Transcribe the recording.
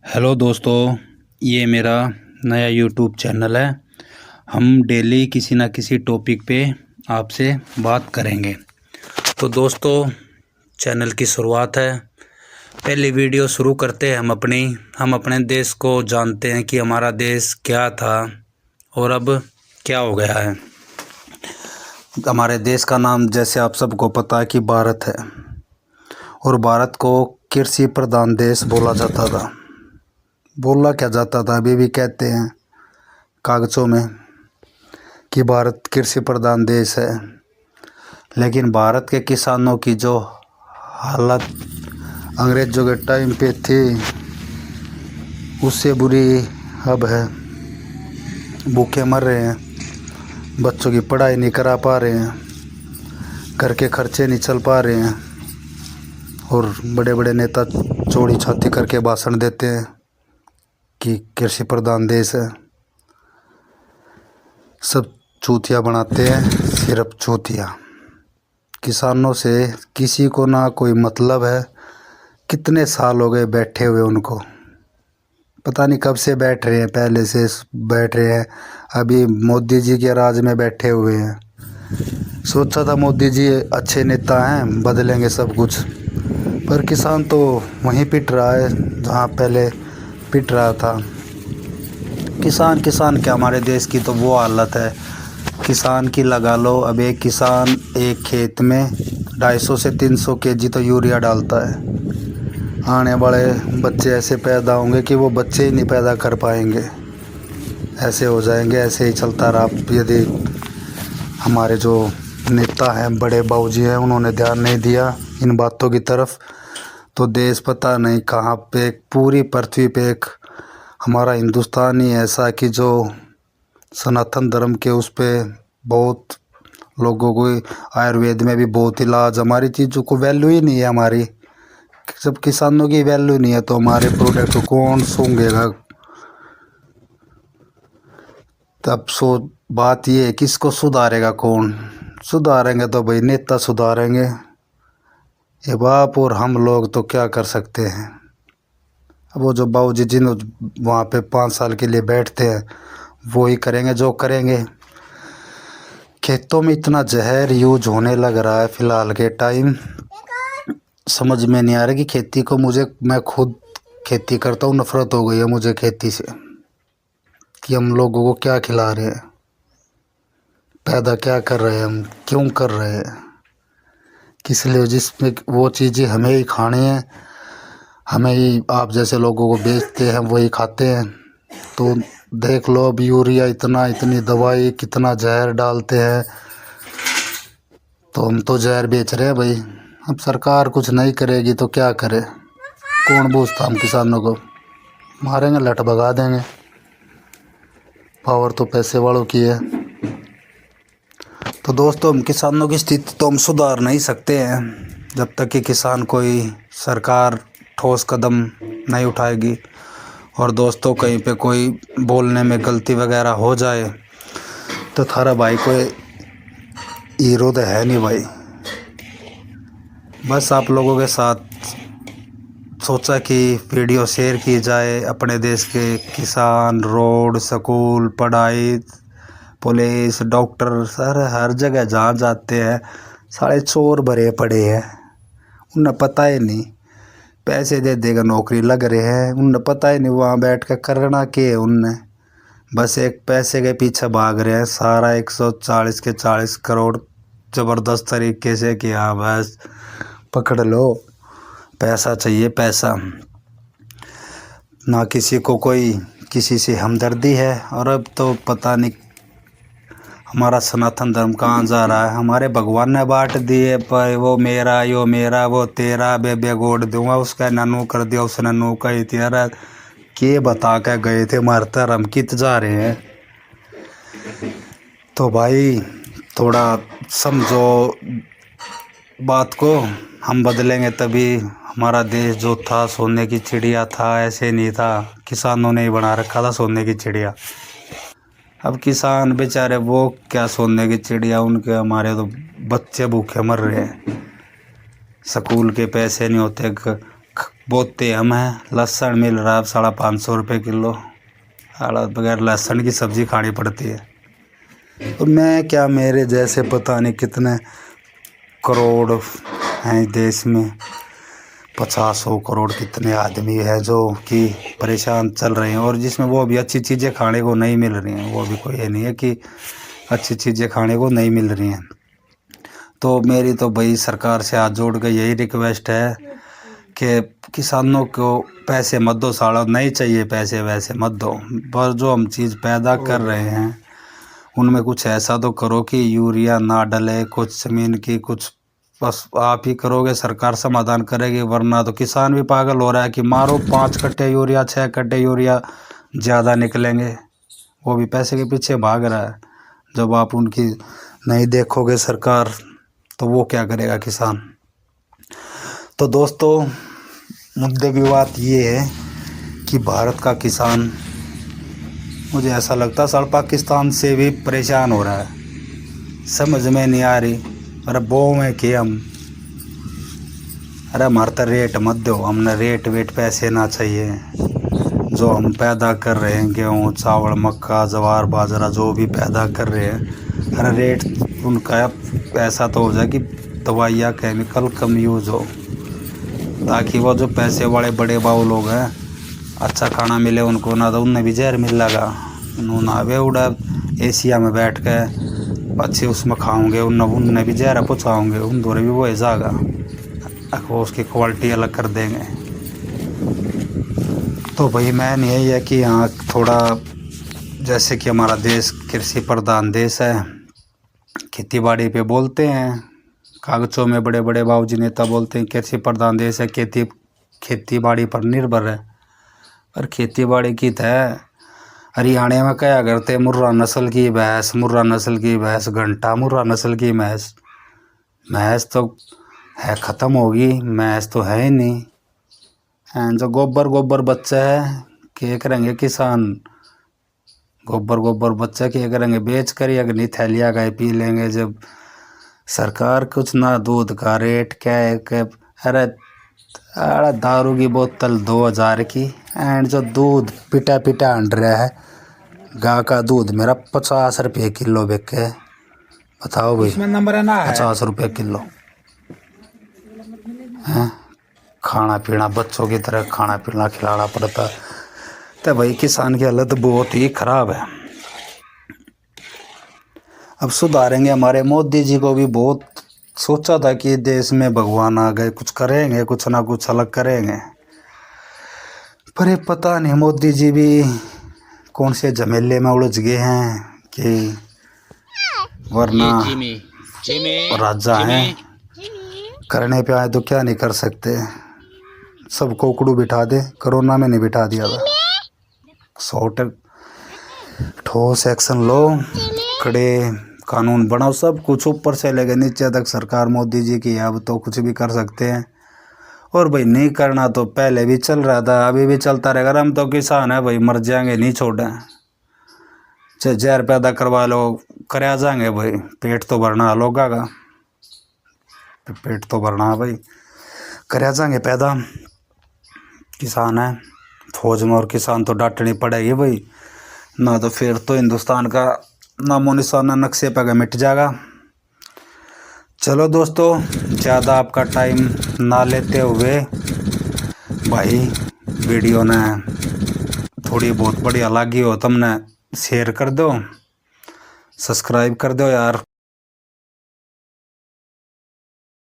Hello दोस्तों, ये मेरा नया यूट्यूब चैनल है। हम डेली किसी ना किसी टॉपिक पे आपसे बात करेंगे। तो दोस्तों, चैनल की शुरुआत है। पहली वीडियो शुरू करते हैं हम अपने देश को जानते हैं कि हमारा देश क्या था और अब क्या हो गया है। हमारे देश का नाम जैसे आप सबको पता है कि भारत है, और भारत को कृषि प्रधान देश बोला जाता था। बोला क्या जाता था, अभी भी कहते हैं कागज़ों में कि भारत कृषि प्रधान देश है। लेकिन भारत के किसानों की जो हालत अंग्रेज़ों के टाइम पे थी, उससे बुरी अब है। भूखे मर रहे हैं, बच्चों की पढ़ाई नहीं करा पा रहे हैं, घर के खर्चे नहीं चल पा रहे हैं, और बड़े बड़े नेता चौड़ी छाती करके भाषण देते हैं कि कृषि प्रधान देश है। सब चूतिया बनाते हैं, सिर्फ चूतिया। किसानों से किसी को ना कोई मतलब है। कितने साल हो गए बैठे हुए उनको, पता नहीं कब से बैठ रहे हैं, पहले से बैठ रहे हैं। अभी मोदी जी के राज में बैठे हुए हैं। सोचा था मोदी जी अच्छे नेता हैं, बदलेंगे सब कुछ, पर किसान तो वहीं पिट रहा है जहाँ पहले पिट रहा था। किसान क्या, हमारे देश की तो वो हालत है। किसान की लगा लो, अब एक किसान एक खेत में 250 से 300 केजी तो यूरिया डालता है। आने वाले बच्चे ऐसे पैदा होंगे कि वो बच्चे ही नहीं पैदा कर पाएंगे। ऐसे हो जाएंगे, ऐसे ही चलता रहा। यदि हमारे जो नेता हैं, बड़े बाबूजी हैं, उन्होंने ध्यान नहीं दिया इन बातों की तरफ, तो देश पता नहीं कहाँ पे, पूरी पृथ्वी पे एक हमारा हिंदुस्तान ही ऐसा कि जो सनातन धर्म के उस पर बहुत लोगों को, आयुर्वेद में भी बहुत इलाज, हमारी चीज़ों को वैल्यू ही नहीं है। हमारी जब किसानों की वैल्यू नहीं है तो हमारे प्रोडक्ट को कौन सूंघेगा। तब बात ये है, किसको सुधारेगा कौन? सुधारेंगे तो भाई नेता सुधारेंगे, ये बाप और हम लोग तो क्या कर सकते हैं। अब वो जो बाबूजी जिन वहाँ पे 5 साल के लिए बैठते हैं, वो ही करेंगे जो करेंगे। खेतों में इतना जहर यूज होने लग रहा है फ़िलहाल के टाइम, समझ में नहीं आ रहा कि खेती को, मैं खुद खेती करता हूँ, नफ़रत हो गई है मुझे खेती से, कि हम लोगों को क्या खिला रहे हैं, पैदा क्या कर रहे हैं, हम क्यों कर रहे हैं, किस लिए, जिसमें वो चीज़ें हमें ही खानी है, हमें ही आप जैसे लोगों को बेचते हैं, वही खाते हैं। तो देख लो अब यूरिया इतनी दवाई, कितना जहर डालते हैं, तो हम तो जहर बेच रहे हैं भाई। अब सरकार कुछ नहीं करेगी तो क्या करे, कौन पूछता हम किसानों को? मारेंगे, लट भगा देंगे। पावर तो पैसे वालों की है। तो दोस्तों, हम किसानों की स्थिति तो हम सुधार नहीं सकते हैं जब तक कि किसान कोई सरकार ठोस कदम नहीं उठाएगी। और दोस्तों, कहीं पे कोई बोलने में गलती वगैरह हो जाए तो थारा भाई कोई हीरो तो है नहीं भाई। बस आप लोगों के साथ सोचा कि वीडियो शेयर की जाए। अपने देश के किसान, रोड, स्कूल, पढ़ाई, पुलिस, डॉक्टर, सर हर जगह जहाँ जाते हैं सारे चोर भरे पड़े हैं। उन्हें पता ही नहीं, पैसे दे देगा नौकरी लग रहे हैं, उन्हें पता ही नहीं वहाँ बैठ कर करना क्या है। उनने बस एक पैसे के पीछे भाग रहे हैं। सारा 140 के 40 करोड़ ज़बरदस्त तरीके से कि हाँ बस पकड़ लो, पैसा चाहिए पैसा। ना किसी को कोई किसी से हमदर्दी है। और अब तो पता नहीं हमारा सनातन धर्म कहाँ जा रहा है। हमारे भगवान ने बांट दिए, पर वो मेरा, यो मेरा, वो तेरा, बे गोड़ दूंगा, उसका ननू कर दिया, उसने नू कही थी। अरे के बता के गए थे, हमारे धर्म कित जा रहे हैं। तो भाई थोड़ा समझो बात को, हम बदलेंगे तभी। हमारा देश जो था सोने की चिड़िया था, ऐसे नहीं था। किसानों ने ही बना रखा था सोने की चिड़िया। अब किसान बेचारे वो क्या सोने की चिड़िया, उनके हमारे तो बच्चे भूखे मर रहे हैं। स्कूल के पैसे नहीं होते, बोते हम हैं। लहसुन मिल रहा है 550 रुपये किलो। बगैर लहसुन की सब्ज़ी खानी पड़ती है। तो मैं क्या, मेरे जैसे पता नहीं कितने करोड़ हैं देश में, 50-100 करोड़ कितने आदमी है जो कि परेशान चल रहे हैं, और जिसमें वो भी अच्छी चीज़ें खाने को नहीं मिल रही हैं। वो भी कोई ये नहीं है कि अच्छी चीज़ें खाने को नहीं मिल रही हैं। तो मेरी तो भाई सरकार से हाथ जोड़ के यही रिक्वेस्ट है कि किसानों को पैसे मत दो, साला नहीं चाहिए पैसे वैसे मत दो, पर जो हम चीज़ पैदा कर रहे हैं उनमें कुछ ऐसा तो करो कि यूरिया ना डले कुछ ज़मीन की, कुछ बस आप ही करोगे सरकार समाधान करेगी, वरना तो किसान भी पागल हो रहा है कि मारो 5 कट्टे यूरिया 6 कट्टे यूरिया ज़्यादा निकलेंगे, वो भी पैसे के पीछे भाग रहा है। जब आप उनकी नहीं देखोगे सरकार तो वो क्या करेगा किसान। तो दोस्तों, मुद्दे की बात ये है कि भारत का किसान, मुझे ऐसा लगता है साल पाकिस्तान से भी परेशान हो रहा है। समझ में नहीं आ रही। अरे बो में कि हम, अरे हमारे तो रेट मत दो, हमने रेट वेट पैसे ना चाहिए। जो हम पैदा कर रहे हैं गेहूँ चावल मक्का ज्वार बाजरा जो भी पैदा कर रहे हैं, अरे रेट उनका ऐसा तो हो जाए कि दवाइयाँ केमिकल कम यूज़ हो, ताकि वो जो पैसे वाले बड़े बाबू लोग हैं अच्छा खाना मिले उनको, ना तो उनने भी जहर मिल लगा। उन्होंने आवे उड़ा एशिया में बैठ के अच्छे उसमें खाओगे, उनने भी जहर पहुँचाओगे, उन दोरे भी वो जाएगा, वो उसकी क्वालिटी अलग कर देंगे। तो भाई मैन यही है कि यहाँ थोड़ा, जैसे कि हमारा देश कृषि प्रधान देश है, खेती बाड़ी पे बोलते हैं कागज़ों में, बड़े बड़े बाबूजी नेता बोलते हैं कृषि प्रधान देश है, खेती बाड़ी पर निर्भर है। पर खेती बाड़ी की है हरियाणा में क्या करते, मुर्रा नस्ल की भैंस, मुर्रा नस्ल की भैंस, घंटा मुर्रा नस्ल की भैंस तो है ख़त्म होगी, भैंस तो है ही नहीं। जो गोबर बच्चा है क्या करेंगे किसान, गोबर बच्चा क्या करेंगे, बेच कर या नहीं थैलिया गाय पी लेंगे। जब सरकार कुछ ना, दूध का रेट क्या है, अरे दारू की बोतल 2000 की, एंड जो दूध पिटा हंड रहा है, गाय का दूध मेरा 50 रुपये किलो बिके। बताओ भाई, इसमें नंबर ना है 50 रुपये किलो है। खाना पीना बच्चों की तरह खाना पीना खिलाना पड़ता। तो भाई किसान की हालत बहुत ही ख़राब है। अब सुधारेंगे, हमारे मोदी जी को भी बहुत सोचा था कि देश में भगवान आ गए, कुछ करेंगे, कुछ ना कुछ अलग करेंगे, पर ये पता नहीं मोदी जी भी कौन से झमेले में उलझ गए हैं कि, वरना राजा हैं, करने पे आए तो क्या नहीं कर सकते। सबको उकड़ू बिठा दे, कोरोना में नहीं बिठा दिया था। शॉर्ट ठोस एक्शन लो, कड़े कानून बनाओ, सब कुछ ऊपर से लेके नीचे तक सरकार मोदी जी की है। अब तो कुछ भी कर सकते हैं। और भाई नहीं करना तो पहले भी चल रहा था, अभी भी चलता रहेगा। हम तो किसान है भाई, मर जाएंगे नहीं छोड़ें, चाहे जहर पैदा करवा लो, कर जाएंगे भाई, पेट तो भरना लोगा का, पेट तो भरना भाई, कर जाएंगे पैदा। किसान है फौज में, और किसान तो डांटनी पड़ेगी भाई, ना तो फिर तो हिंदुस्तान का नामो निशाना नक्शे पर मिट जाएगा। चलो दोस्तों, ज़्यादा आपका टाइम ना लेते हुए भाई, वीडियो ने थोड़ी बहुत बढ़िया लगी हो तुमने शेयर कर दो, सब्सक्राइब कर दो यार।